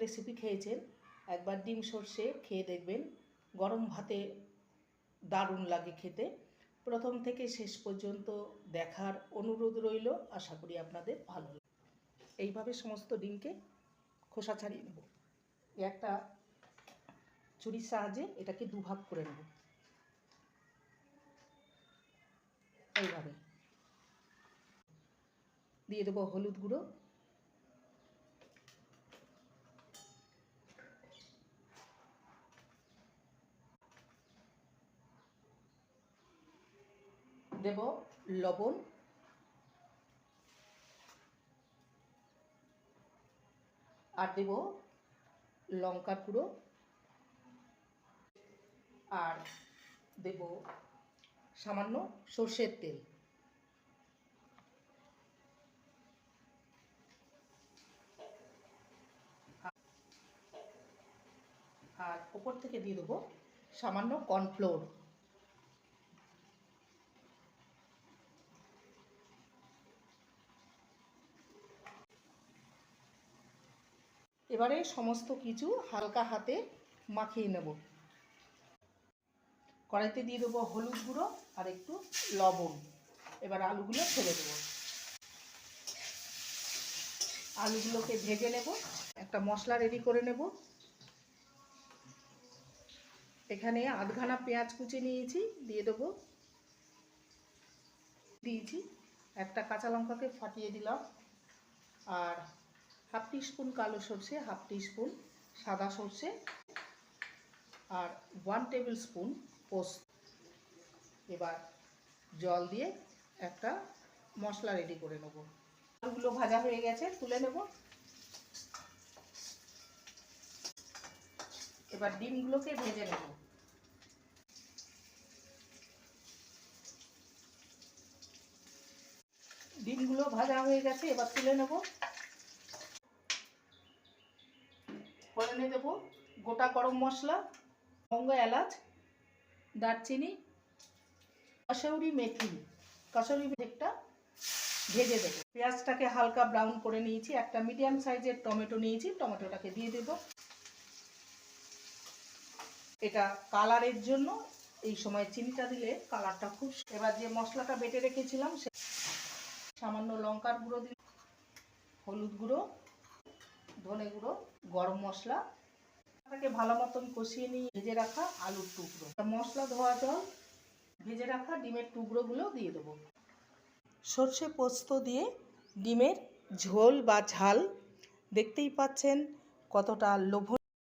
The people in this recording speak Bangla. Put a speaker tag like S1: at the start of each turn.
S1: রেসিপি খেয়েছেন, একবার ডিম সর্ষে খেয়ে দেখবেন। গরম ভাতে দারুণ লাগে খেতে। প্রথম থেকে শেষ পর্যন্ত দেখার অনুরোধ রইল। আশা করি আপনাদের ভালো লাগবে। এইভাবে সমস্ত ডিমকে খোসা ছাড়িয়ে নেব। একটা ছুরির সাহায্যে এটাকে দুভাগ করে নেব। এইভাবে দিয়ে দেবো হলুদ গুঁড়ো, দেব লবণ, আর দেব লঙ্কার গুঁড়ো, আর দেব সামান্য সর্ষের তেল। আর ওপর থেকে দিয়ে দেবো সামান্য কর্নফ্লোর। এবারে সমস্ত কিছু হালকা হাতে মাখিয়ে নেব। কড়াইতে দিয়ে দেবো হলুদ গুঁড়ো আর একটু লবণ। এবার আলুগুলো ছেড়ে দেবো। আলুগুলোকে ভেজে নেব। একটা মশলা রেডি করে নেব। এখানে আধখানা পেঁয়াজ কুচি নিয়েছি, দিয়ে দেবো। দিয়েছি একটা কাঁচা লঙ্কাকে ফাটিয়ে দিলাম, আর হাফ টিস্পুন কালো সর্ষে, হাফ টিস্পুন সাদা সর্ষে, আর 1 টেবিল স্পুন পোস্ত। এবার জল দিয়ে একটা মশলা রেডি করে নেব। আলুগুলো ভাজা হয়ে গেছে, তুলে নেব। এবার ডিমগুলোকে ভেজে নেব। ডিমগুলো ভাজা হয়ে গেছে, এবার তুলে নেব। ফোড়নে দেব গোটা গরম মশলা, লবঙ্গ, এলাচ, দারচিনি, কসৌরি মেথি। কসৌরি মেথিটা ভেজে দেব। পেঁয়াজটাকে হালকা ব্রাউন করে নিয়েছি। একটা মিডিয়াম সাইজের টমেটো নিয়েছি, টমেটোটাকে দিয়ে দেব। এটা কালারের জন্য এই সময় চিনিটা দিলে কালারটা খুব। এবার যে মশলাটা বেটে রেখেছিলাম, সামান্য লঙ্কার গুঁড়ো দিলাম, হলুদ গুঁড়ো, ধনে গুঁড়ো, গরম মশলা, এটাকে ভালো মতন কষিয়ে নিয়ে ভেজে রাখা আলুর টুকরো, মশলা ধোয়া জল, ভেজে রাখা ডিমের টুকরোগুলো দিয়ে দেবো। সর্ষে পোস্ত দিয়ে ডিমের ঝোল বা ঝাল দেখতেই পাচ্ছেন কতটা লোভনীয়।